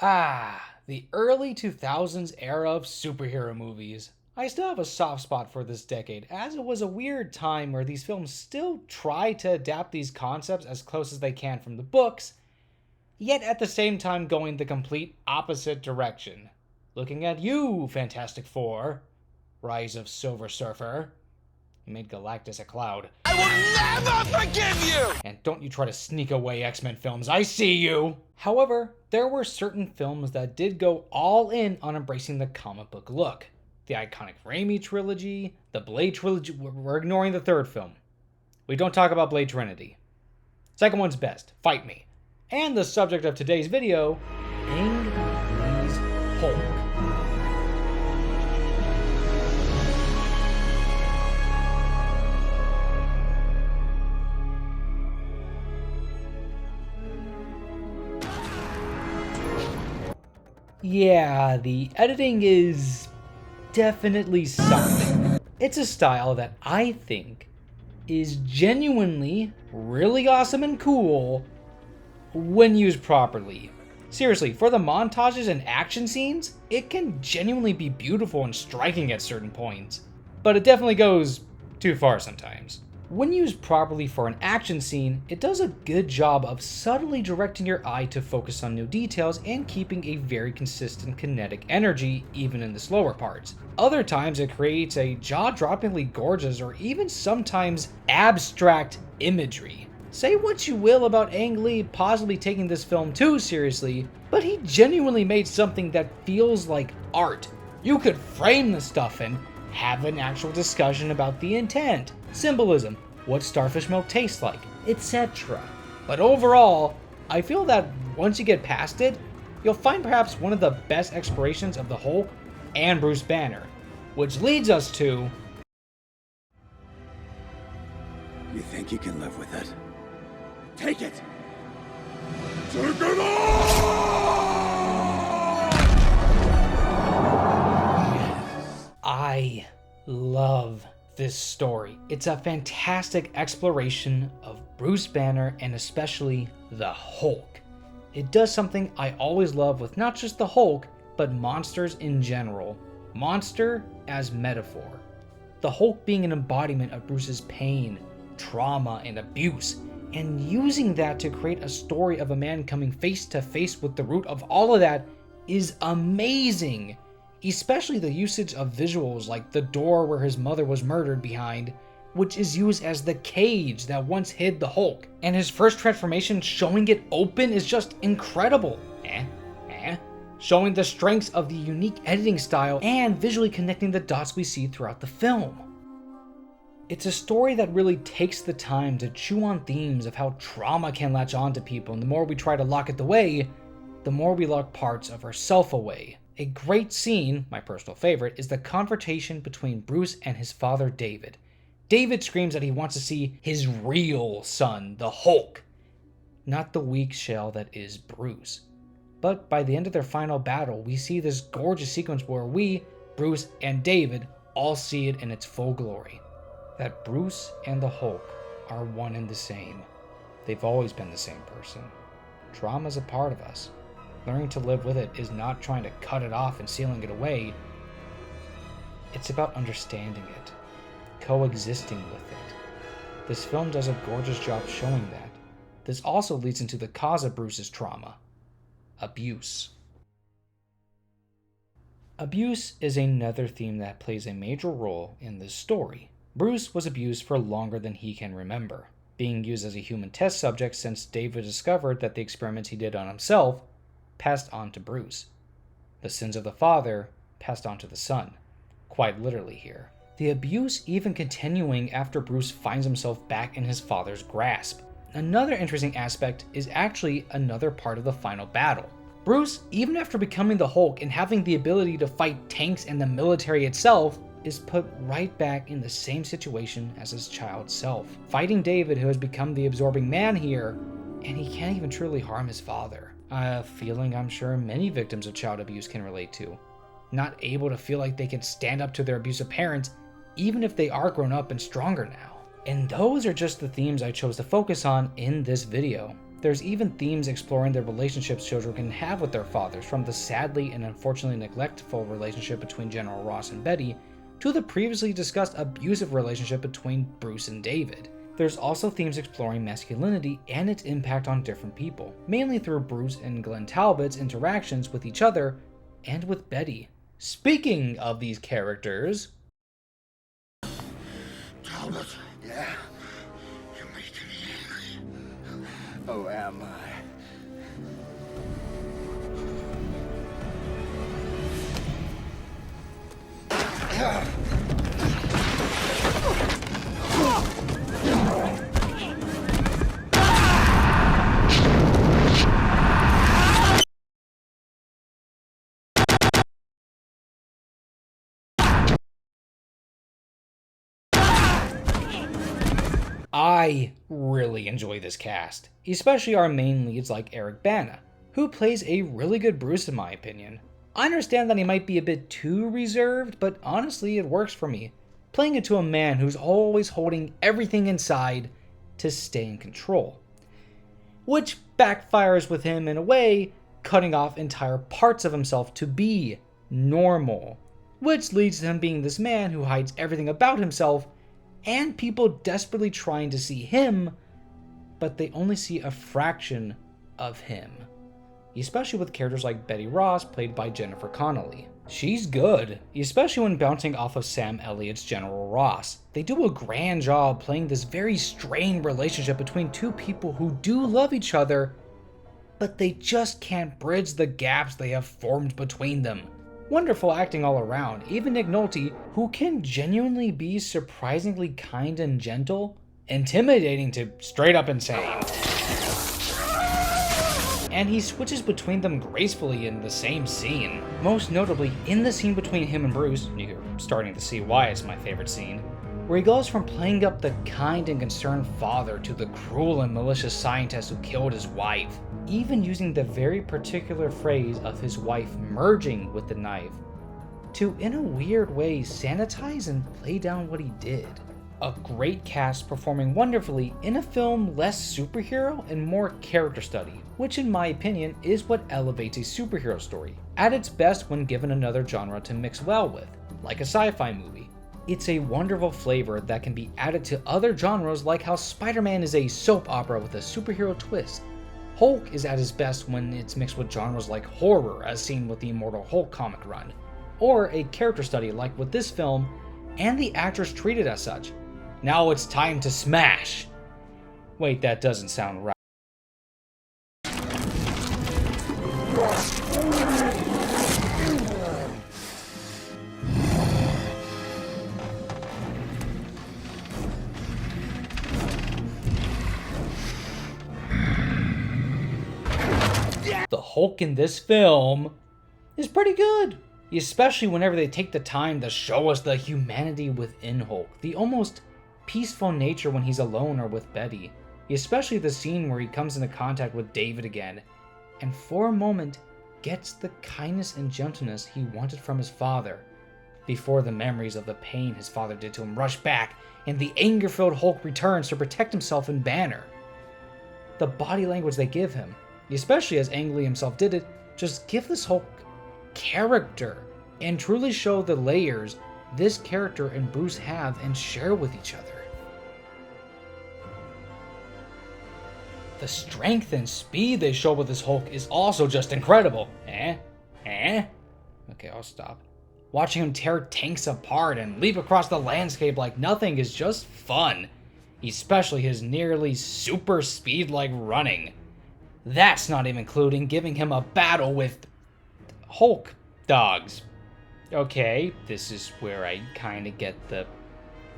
The early 2000s era of superhero movies. I still have a soft spot for this decade, as it was a weird time where these films still try to adapt these concepts as close as they can from the books, yet at the same time going the complete opposite direction. Looking at you, Fantastic Four, Rise of Silver Surfer. You made Galactus a cloud. I will never forgive you! And don't you try to sneak away X-Men films, I see you! However, there were certain films that did go all in on embracing the comic book look. The iconic Raimi trilogy, the Blade trilogy, we're ignoring the third film. We don't talk about Blade Trinity. Second one's best, fight me. And the subject of today's video, Ang Lee's Hulk. Yeah, the editing is definitely something. It's a style that I think is genuinely really awesome and cool when used properly. Seriously, for the montages and action scenes, it can genuinely be beautiful and striking at certain points, but it definitely goes too far sometimes. When used properly for an action scene, it does a good job of subtly directing your eye to focus on new details and keeping a very consistent kinetic energy even in the slower parts. Other times it creates a jaw-droppingly gorgeous or even sometimes abstract imagery. Say what you will about Ang Lee possibly taking this film too seriously, but he genuinely made something that feels like art. You could frame the stuff and have an actual discussion about the intent, symbolism, what starfish milk tastes like, etc. But overall, I feel that once you get past it, you'll find perhaps one of the best explorations of the Hulk and Bruce Banner, which leads us to... You think you can live with it? Take it! Take it on! I love this story. It's a fantastic exploration of Bruce Banner and especially the Hulk. It does something I always love with not just the Hulk, but monsters in general. Monster as metaphor. The Hulk being an embodiment of Bruce's pain, trauma, and abuse, and using that to create a story of a man coming face to face with the root of all of that is amazing. Especially the usage of visuals like the door where his mother was murdered behind, which is used as the cage that once hid the Hulk. And his first transformation showing it open is just incredible. Showing the strengths of the unique editing style and visually connecting the dots we see throughout the film. It's a story that really takes the time to chew on themes of how trauma can latch on to people, and the more we try to lock it away, the more we lock parts of ourself away. A great scene, my personal favorite, is the confrontation between Bruce and his father David. David screams that he wants to see his real son, the Hulk, not the weak shell that is Bruce. But by the end of their final battle, we see this gorgeous sequence where we, Bruce and David, all see it in its full glory. That Bruce and the Hulk are one and the same. They've always been the same person. Trauma is a part of us. Learning to live with it is not trying to cut it off and sealing it away. It's about understanding it, coexisting with it. This film does a gorgeous job showing that. This also leads into the cause of Bruce's trauma: abuse. Abuse is another theme that plays a major role in this story. Bruce was abused for longer than he can remember, being used as a human test subject since David discovered that the experiments he did on himself passed on to Bruce. The sins of the father passed on to the son, quite literally here. The abuse even continuing after Bruce finds himself back in his father's grasp. Another interesting aspect is actually another part of the final battle. Bruce, even after becoming the Hulk and having the ability to fight tanks and the military itself, is put right back in the same situation as his child self, fighting David, who has become the absorbing man here, and he can't even truly harm his father. A feeling I'm sure many victims of child abuse can relate to. Not able to feel like they can stand up to their abusive parents, even if they are grown up and stronger now. And those are just the themes I chose to focus on in this video. There's even themes exploring the relationships children can have with their fathers, from the sadly and unfortunately neglectful relationship between General Ross and Betty, to the previously discussed abusive relationship between Bruce and David. There's also themes exploring masculinity and its impact on different people, mainly through Bruce and Glenn Talbot's interactions with each other and with Betty. Speaking of these characters... Talbot. Yeah? You're making me angry. Oh, am I? I really enjoy this cast, especially our main leads like Eric Bana, who plays a really good Bruce in my opinion. I understand that he might be a bit too reserved, but honestly it works for me, playing it to a man who's always holding everything inside to stay in control. Which backfires with him in a way, cutting off entire parts of himself to be normal, which leads to him being this man who hides everything about himself and people desperately trying to see him, but they only see a fraction of him. Especially with characters like Betty Ross, played by Jennifer Connelly. She's good, especially when bouncing off of Sam Elliott's General Ross. They do a grand job playing this very strained relationship between two people who do love each other, but they just can't bridge the gaps they have formed between them. Wonderful acting all around. Even Nick Nolte, who can genuinely be surprisingly kind and gentle, intimidating to straight up insane. And he switches between them gracefully in the same scene. Most notably, in the scene between him and Bruce, you're starting to see why it's my favorite scene, where he goes from playing up the kind and concerned father to the cruel and malicious scientist who killed his wife, even using the very particular phrase of his wife merging with the knife, to in a weird way sanitize and play down what he did. A great cast performing wonderfully in a film less superhero and more character study, which in my opinion is what elevates a superhero story, at its best when given another genre to mix well with, like a sci-fi movie. It's a wonderful flavor that can be added to other genres, like how Spider-Man is a soap opera with a superhero twist. Hulk is at his best when it's mixed with genres like horror, as seen with the Immortal Hulk comic run, or a character study like with this film, and the actors treated as such. Now it's time to smash! Wait, that doesn't sound right. The Hulk in this film is pretty good, especially whenever they take the time to show us the humanity within Hulk, the almost peaceful nature when he's alone or with Betty, especially the scene where he comes into contact with David again, and for a moment gets the kindness and gentleness he wanted from his father, before the memories of the pain his father did to him rush back and the anger-filled Hulk returns to protect himself and Banner. The body language they give him, especially as Ang Lee himself did it, just give this Hulk character and truly show the layers this character and Bruce have and share with each other. The strength and speed they show with this Hulk is also just incredible. Okay, I'll stop. Watching him tear tanks apart and leap across the landscape like nothing is just fun, especially his nearly super speed like running. That's not even including giving him a battle with Hulk dogs. Okay, this is where I kind of get the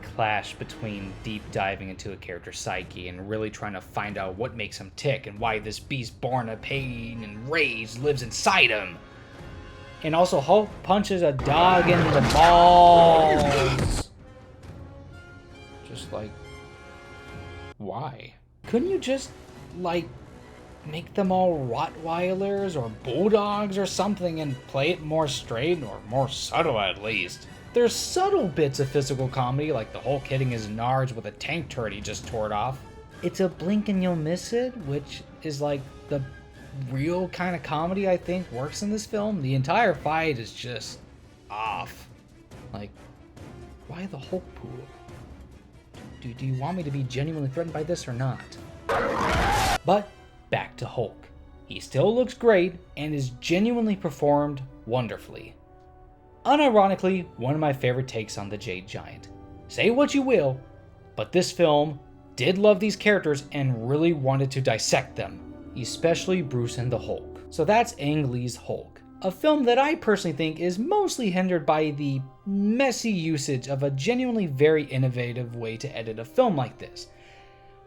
clash between deep diving into a character's psyche and really trying to find out what makes him tick and why this beast born of pain and rage lives inside him. And also, Hulk punches a dog in the balls. Just like, why? Couldn't you just, like, make them all Rottweilers or Bulldogs or something and play it more straight or more subtle at least? There's subtle bits of physical comedy, like the Hulk hitting his nards with a tank turret he just tore it off. It's a blink and you'll miss it, which is like the real kind of comedy I think works in this film. The entire fight is just off. Like, why the Hulk pool? Do you want me to be genuinely threatened by this or not? But back to Hulk. He still looks great and is genuinely performed wonderfully. Unironically, one of my favorite takes on the Jade Giant. Say what you will, but this film did love these characters and really wanted to dissect them, especially Bruce and the Hulk. So that's Ang Lee's Hulk, a film that I personally think is mostly hindered by the messy usage of a genuinely very innovative way to edit a film like this.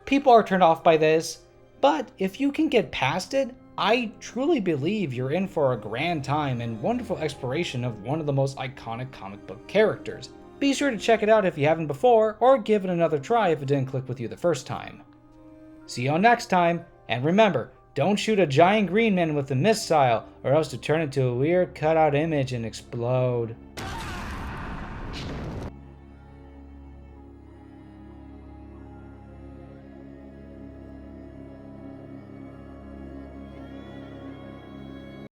People are turned off by this, but if you can get past it, I truly believe you're in for a grand time and wonderful exploration of one of the most iconic comic book characters. Be sure to check it out if you haven't before, or give it another try if it didn't click with you the first time. See you all next time, and remember, don't shoot a giant green man with a missile, or else to turn into a weird cutout image and explode.